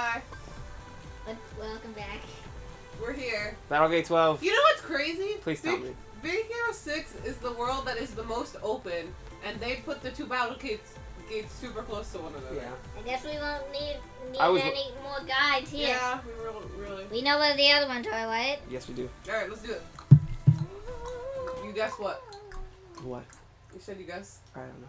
Hi. Welcome back. We're here. Battlegate 12. You know what's crazy? Please tell me. Big Hero 6 is the world that is the most open, and they put the two Battlegates super close to one another. Yeah. I guess we won't need any more guides here. Yeah, we really. We know where the other ones are, right? Yes, we do. Alright, let's do it. You guess what? What? You said you guess? I don't know.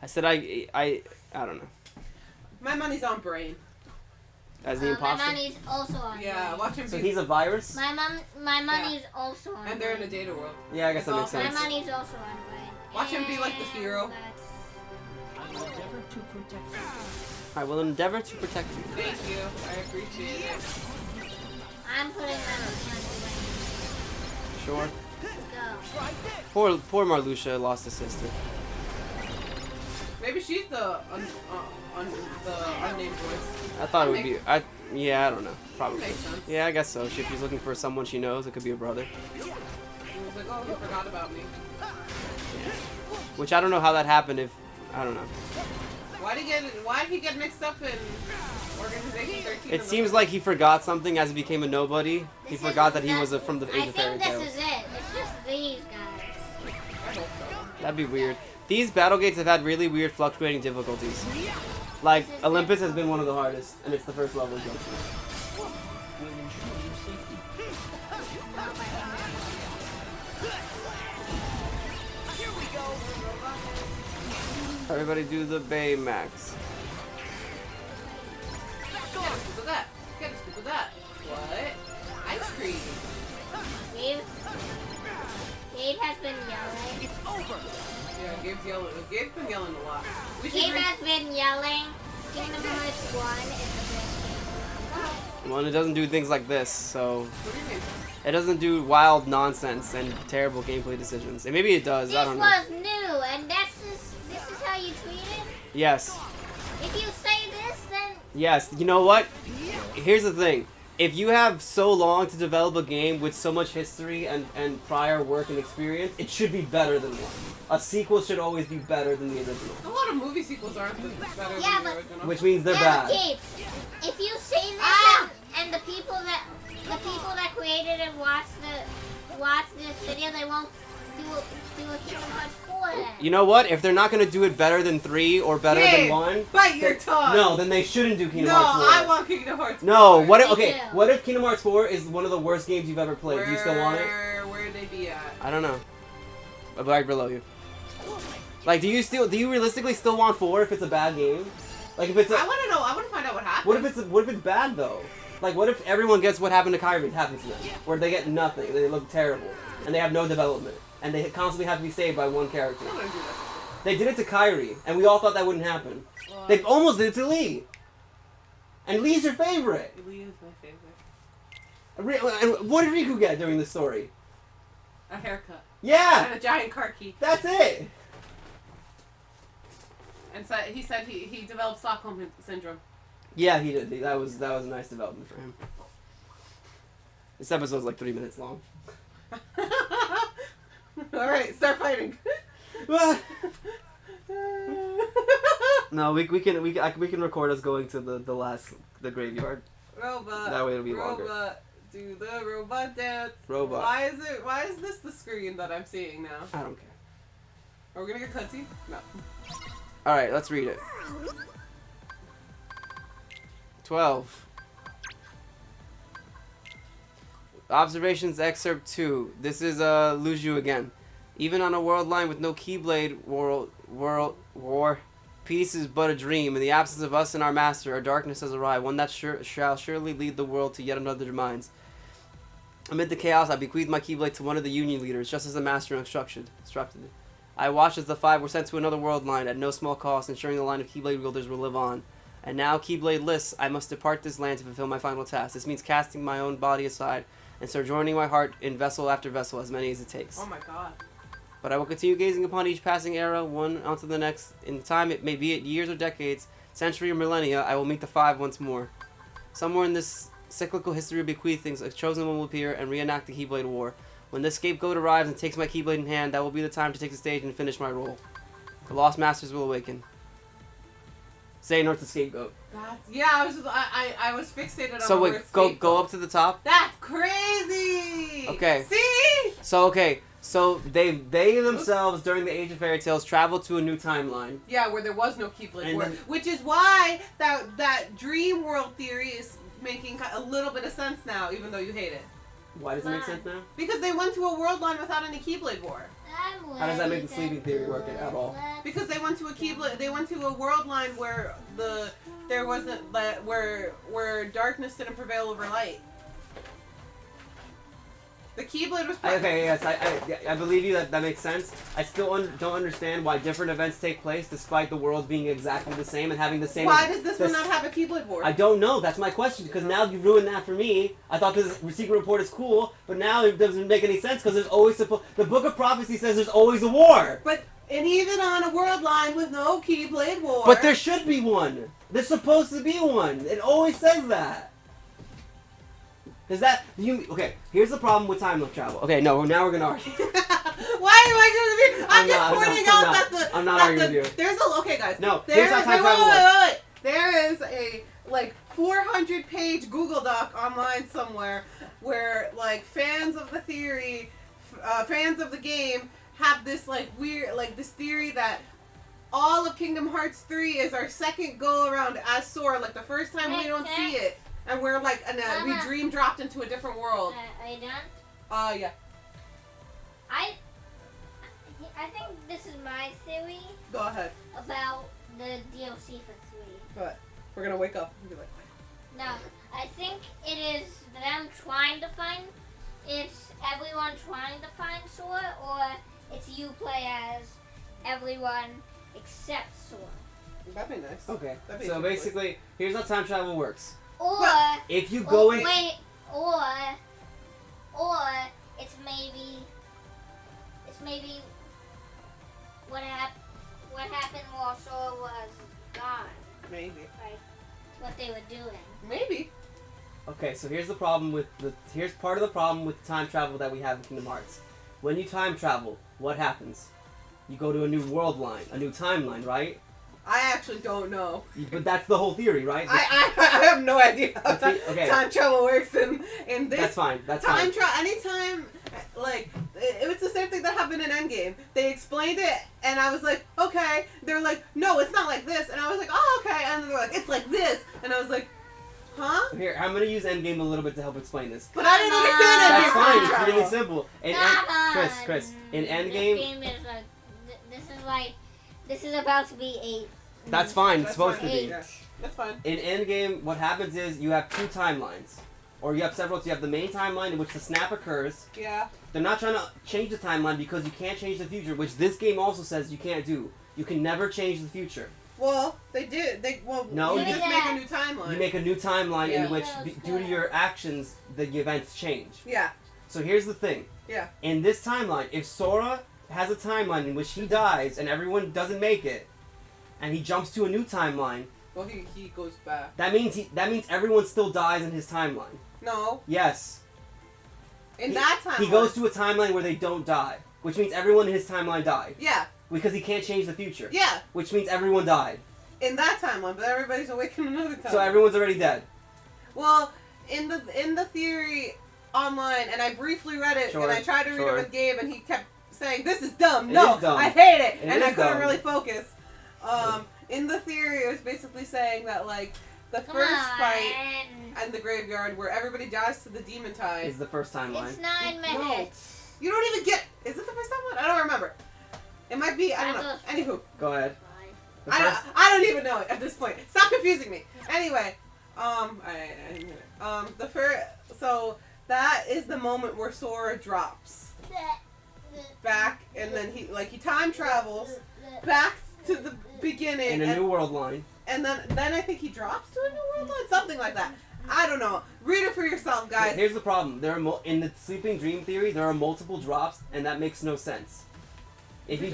I said I don't know. My money's on Brain. As the imposter? My money's also on Yeah, Brain. watch him So be... he's a virus? My money's also on And they're in a Brain. data world. Yeah, I guess that makes My sense. money's also on Brain. Watch him be like the hero. I will endeavor to protect you. Thank you. I appreciate it. I'm putting my money on Sure. Go. Poor Marluxia lost a sister. Maybe she's the unnamed voice. I thought it would be. Yeah, I don't know. Probably. Makes sense. Yeah, I guess so. If she's looking for someone she knows, it could be a brother. He was like, oh, he forgot about me. Which I don't know how that happened. If I don't know. Why did he get mixed up in Organization 13? It seems like he forgot something as he became a nobody. He forgot that he was from the Age of Fairy I think Tales. this is it. It's just these guys. I hope so. That'd be weird. These Battlegates have had really weird fluctuating difficulties. Like, Olympus has been one of the hardest, and it's the first level of Junction. Everybody do the Baymax. Get a scoop of that. Get a scoop of that. What? Ice cream. Gabe has been yelling. It's over. Yeah, Gabe's yelling. Gabe's been yelling a lot. We should Gabe drink- has been yelling. Kingdom Hearts 1 is the best game. Well, and it doesn't do things like this, so... What do you mean? It doesn't do wild nonsense and terrible gameplay decisions. And maybe it does, I This don't know. was new, and this is how you treat it? Yes. If you say this, then... Yes, you know what? Here's the thing. If you have so long to develop a game with so much history and prior work and experience, it should be better than one. A sequel should always be better than the original. A lot of movie sequels aren't better Yeah, than the but- original. Which means they're yeah, but bad. Gabe, if you say this and the people that created and watch this video, they won't do a Kingdom Hearts 4 then. You know what? If they're not going to do it better than 3 or better than Gabe, 1... bite your tongue! No, then they shouldn't do Kingdom No, Hearts 4. I want Kingdom Hearts 4. No, what if, Me okay, too. what if Kingdom Hearts 4 is one of the worst games you've ever played? Do you still want it? Where'd they be at? I don't know. Right below you. Like, do you realistically still want 4 if it's a bad game? Like, if it's a... I want to know. I want to find out what happened. What if it's bad, though? Like, what if everyone gets what happened to Kyrie happens to them? Where they get nothing, they look terrible, and they have no development, and they constantly have to be saved by one character. I'm gonna do that. They did it to Kyrie, and we all thought that wouldn't happen. Well, They almost did it to Lee. And Lee's your favorite. Lee is my favorite. And what did Riku get during the story? A haircut. Yeah! And a giant car key. That's it! And so he said he developed Stockholm syndrome. Yeah, he did. That was a nice development for him. This episode's like 3 minutes long. Alright, start fighting. No, we can record us going to the graveyard. Robot. That way it'll be robot, longer. do the robot dance. Robot. Why is this the screen that I'm seeing now? I don't care. Are we gonna get cutscene? No. Alright, let's read it. 12. Observations excerpt 2. This is Luju again. Even on a world line with no Keyblade war, peace is but a dream. In the absence of us and our master, our darkness has arrived, one that shall surely lead the world to yet another demise. Amid the chaos, I bequeathed my Keyblade to one of the Union leaders, just as the master instructed. I watched as the 5 were sent to another world line at no small cost, ensuring the line of Keyblade wielders will live on. And now, Keyblade-less, I must depart this land to fulfill my final task. This means casting my own body aside and sojourning my heart in vessel after vessel, as many as it takes. Oh my god. But I will continue gazing upon each passing era, one onto the next. In time, it may be it years or decades, century or millennia, I will meet the 5 once more. Somewhere in this cyclical history of bequeathings, a chosen one will appear and reenact the Keyblade War. When this scapegoat arrives and takes my Keyblade in hand, that will be the time to take the stage and finish my role. The lost masters will awaken. Xehanort's the scapegoat. I was fixated on So the wait, word go scapegoat. up to the top. That's crazy! Okay. See? So they themselves during the Age of Fairy Tales traveled to a new timeline. Yeah, where there was no Keyblade And War. then- Which is why that dream world theory is making a little bit of sense now, even though you hate it. Why does it make sense now? Because they went to a world line without any Keyblade War. How does that make the sleeping theory work at all? Because they went to a world line where there wasn't where darkness didn't prevail over light. The Keyblade was Okay, yes, I believe you. That makes sense. I still don't understand why different events take place despite the worlds being exactly the same and having the same. Why does this one not have a Keyblade War? I don't know. That's my question. Because now you ruined that for me. I thought this secret report is cool, but now it doesn't make any sense because there's always the Book of Prophecy says there's always a war. And even on a world line with no Keyblade War. But there should be one. There's supposed to be one. It always says that. Is that okay? Here's the problem with time travel. Okay, no, now we're gonna argue. Why am I going to be? I'm just pointing out that I'm not arguing with you. There's okay, guys. No, here's how time travel works. Wait. There is a 400-page Google Doc online somewhere where fans of the theory, fans of the game have this weird this theory that all of Kingdom Hearts 3 is our second go around as Sora. The first time we don't see it. And we're we dream dropped into a different world. Are you done? Yeah. I think this is my theory Go ahead. about the DLC for 3. But we're gonna wake up and be like, No, I think it is them trying to find. It's everyone trying to find Sora, or it's you play as everyone except Sora. that'd be nice. Okay. That'd be So cool. basically, here's how time travel works. Or If you go in. or it's maybe what happened while Sora was gone. Maybe. Right? What they were doing. Maybe. Okay, so here's the problem with here's part of the problem with time travel that we have in Kingdom Hearts. When you time travel, what happens? You go to a new world line, a new timeline, right? I actually don't know. But that's the whole theory, right? I have no idea how time travel works in this. That's fine. That's fine. Anytime, it's the same thing that happened in Endgame. They explained it, and I was like, okay. They're like, no, it's not like this. And I was like, oh, okay. And they're like, it's like this. And I was like, huh? Here, I'm going to use Endgame a little bit to help explain this. But I didn't understand Endgame. That's fine. time It's really travel. simple. Chris, in Endgame... This is about to be 8. That's fine. It's supposed fine. to be. Yeah, that's fine. In Endgame, what happens is you have 2 timelines. Or you have several. So you have the main timeline in which the snap occurs. Yeah. They're not trying to change the timeline because you can't change the future, which this game also says you can't do. You can never change the future. Well, they did. No, you you just make a new timeline. You make a new timeline Yeah. in which, due to your actions, the events change. Yeah. So here's the thing. Yeah. In this timeline, if Sora has a timeline in which he dies and everyone doesn't make it, and he jumps to a new timeline, Well, he goes back. that means everyone still dies in his timeline. No. Yes. That timeline. He goes to a timeline where they don't die, which means everyone in his timeline died. Yeah. Because he can't change the future. Yeah. Which means everyone died. In that timeline, but everybody's awake in another timeline. So everyone's already dead. Well, in the theory online, and I briefly read it, Sure, and I tried to read sure. it with Gabe, and he kept saying, "This is dumb. It No, is dumb. I hate it," It and is I couldn't dumb. really focus. In the theory, it was basically saying that the first fight and the graveyard where everybody dies to the demon tide. Is the first timeline. It's 9 minutes. You don't even get. Is it the first timeline? I don't remember. It might be. I don't know. Anywho. Go ahead. The I first- don't even know it at this point. Stop confusing me. Anyway, so that is the moment where Sora drops back, and then he time travels back to the beginning, In a new world line. and then I think he drops to a new world line, something like that. I don't know. Read it for yourself, guys. Here's the problem. There are in the sleeping dream theory, there are multiple drops, and that makes no sense. If you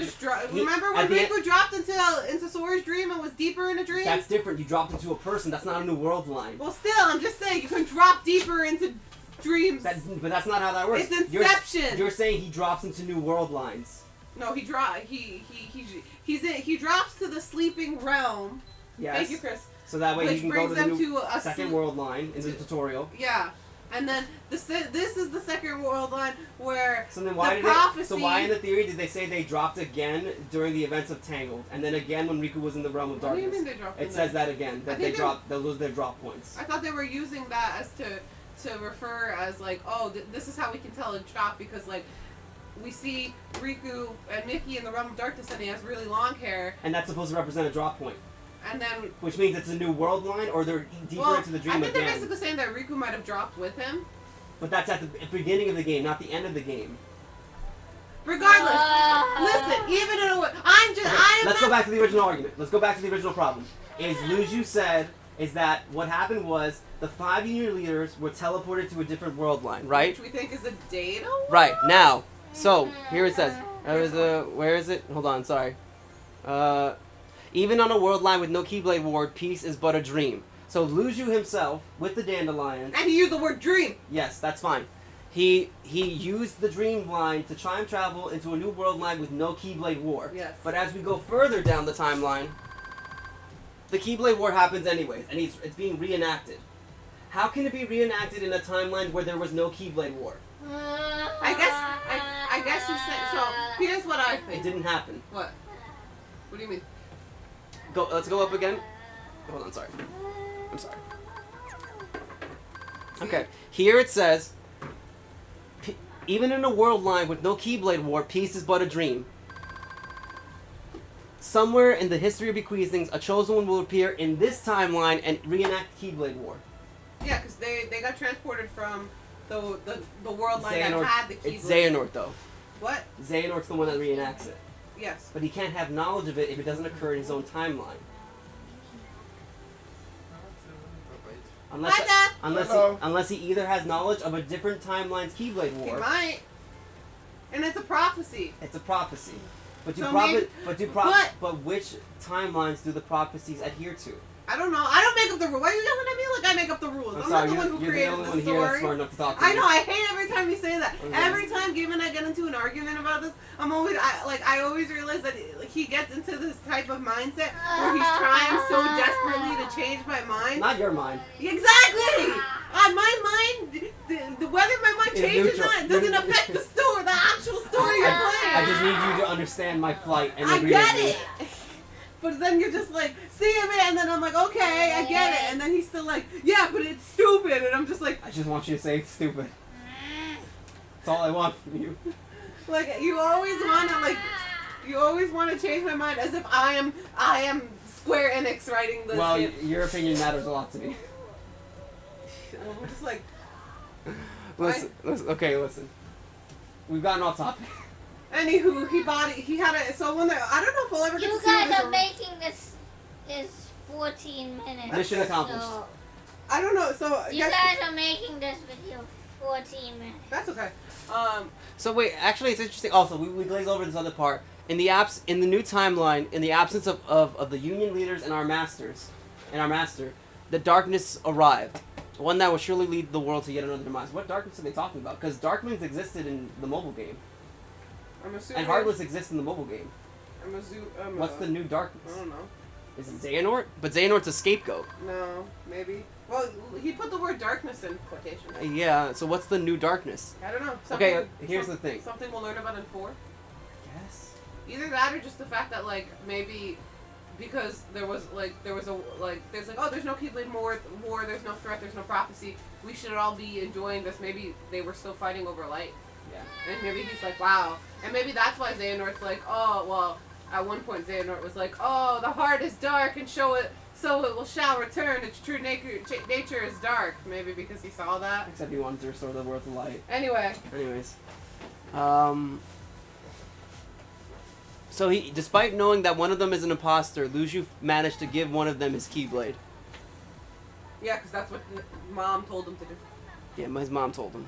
Remember when Riku dropped into Sora's dream and was deeper in a dream? That's different. You dropped into a person. That's not a new world line. Well, still, I'm just saying you can drop deeper into dreams. But that's not how that works. It's Inception. You're saying he drops into new world lines. No, he drops to the sleeping realm, Yes. Thank you, Chris. So that way Which he can go brings to the them new to a second world line in the tutorial. Yeah. And then this is the second world line where So then why the prophecy. so why in the theory did they say they dropped again during the events of Tangled, and then again when Riku was in the realm of What do you darkness? mean they dropped? It says that again, that they lose their drop points. I thought they were using that as to refer as like, oh, this is how we can tell a drop, because like we see Riku and Mickey in the realm of darkness and he has really long hair. And that's supposed to represent a drop point. And then, which means it's a new world line, or they're deeper into the dream I think again. they're basically saying that Riku might have dropped with him. But that's at the beginning of the game, not the end of the game. Regardless, listen, even in a way, Let's go back to the original argument. Let's go back to the original problem. Is Luju said is that what happened was the 5 union leaders were teleported to a different world line, right? Which we think is a data one? Right, now. So, here it says. Where is it? Hold on, sorry. Even on a world line with no Keyblade Ward, peace is but a dream. So Luju himself, with the dandelions... And he used the word dream! Yes, that's fine. He used the dream line to time travel into a new world line with no Keyblade War. Yes. But as we go further down the timeline, the Keyblade War happens anyways, and it's being reenacted. How can it be reenacted in a timeline where there was no Keyblade War? I guess you said... So, here's what I think. It didn't happen. What? What do you mean? Let's go up again. Hold on, sorry. I'm sorry. Okay, here it says, even in a world line with no Keyblade War, peace is but a dream. Somewhere in the history of bequeathings, a chosen one will appear in this timeline and reenact Keyblade War. Yeah, because they got transported from the world line Xehanort, that had the Keyblade. it's Xehanort, though. What? Xehanort's the one that reenacts it. Yes. But he can't have knowledge of it if it doesn't occur in his own timeline. Unless he either has knowledge of a different timeline's Keyblade War. He might. And it's a prophecy. It's a prophecy. But but which timelines do the prophecies adhere to? I don't know. I don't make up the rules. Why are you yelling at me like I make up the rules? I'm not the one who created the story. Here that's smart enough to talk to I know. I hate every time you say that. Okay. Every time Gabe and I get into an argument about this, I always realize that he gets into this type of mindset where he's trying so desperately to change my mind. Not your mind. Exactly. My mind, whether my mind changes or not, doesn't affect the story, the actual story you're playing. I just need you to understand my plight and I agree get with me. it. But then you're just like, see him, and then I'm like, okay, I get it. And then he's still like, yeah, but it's stupid. And I'm just like, I just want you to say it's stupid. That's all I want from you. Like, you always want to change my mind as if I am Square Enix writing this. Well, your opinion matters a lot to me. I'm just like, listen. Listen. We've gotten off topic. Anywho, he had a, so when I don't know if we'll ever get You to see guys this are making this is 14 minutes. Mission accomplished. So I don't know, so. you guys are making this video 14 minutes. That's okay. So wait, actually it's interesting. Also, we glazed over this other part. In the new timeline, in the absence of the union leaders and our master, the darkness arrived. One that will surely lead the world to yet another demise. What darkness are they talking about? Because Darkman's existed in the mobile game. I'm assuming. And Heartless exists in the mobile game. What's the new darkness? I don't know. Is it Xehanort? But Xehanort's a scapegoat. No, maybe. Well, he put the word darkness in quotations. Yeah, so what's the new darkness? I don't know. Okay, here's the thing. Something we'll learn about in 4? Yes. Either that or just the fact that, like, maybe because there's no Keyblade war, there's no threat, there's no prophecy, we should all be enjoying this. Maybe they were still fighting over light. Yeah. And maybe he's like, wow. And maybe that's why Xehanort's like, oh, well, at one point Xehanort was like, oh, the heart is dark and so it shall return. Its true nature is dark. Maybe because he saw that. Except he wanted to restore the world to light. Anyways. So despite knowing that one of them is an imposter, Luju managed to give one of them his Keyblade. Yeah, because that's what his mom told him to do. Yeah, his mom told him.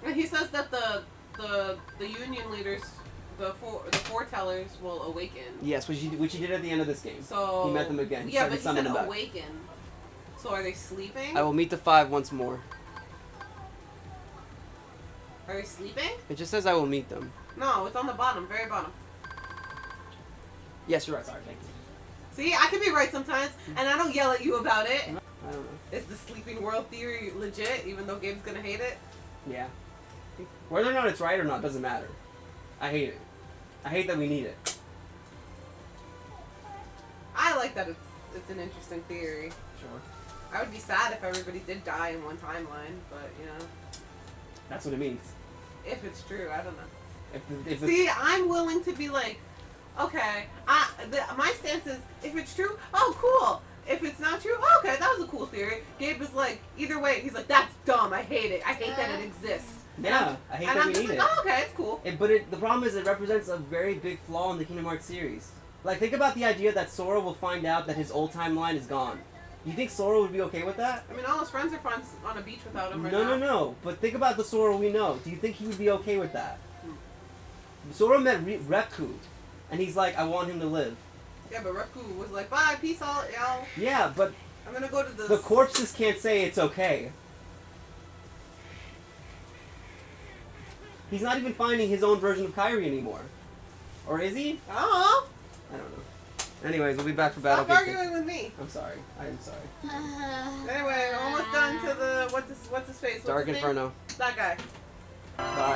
And he says that the union leaders, the foretellers will awaken. Yes, which he did at the end of this game. So he met them again. Yeah, but he said awaken. So are they sleeping? I will meet the 5 once more. Are they sleeping? It just says I will meet them. No, it's on the bottom, very bottom. Yes, you're right. Sorry, thank you. See, I can be right sometimes, and I don't yell at you about it. I don't know. Is the sleeping world theory legit, even though Gabe's gonna hate it? Yeah. Whether or not it's right or not doesn't matter. I hate it. I hate that we need it. I like that it's an interesting theory. Sure. I would be sad if everybody did die in one timeline, but you know, That's what it means. if it's true, I don't know. If See, I'm willing to be like, okay, my stance is, if it's true, oh, cool. If it's not true, oh, okay, that was a cool theory. Gabe is like, either way, he's like, that's dumb, I hate it. I hate that it exists. yeah, I hate And that I'm we just need like, it. oh, okay, it's cool. The problem is it represents a very big flaw in the Kingdom Hearts series. Like, think about the idea that Sora will find out that his old timeline is gone. You think Sora would be okay with that? I mean, all his friends are friends on a beach without him right No, now. no. But think about the Sora we know. Do you think he would be okay with that? Sora met Repku, and he's like, I want him to live. Yeah, but Repku was like, bye, peace out, y'all. Yeah, but I'm gonna go to the... the corpses can't say it's okay. He's not even finding his own version of Kairi anymore. Or is he? Oh, I don't know. Anyways, we'll be back for stop Battlegate. arguing with me. I'm sorry. I am sorry. Anyway, almost done to the, what's his face? What's Dark his name? Inferno. That guy. Bye.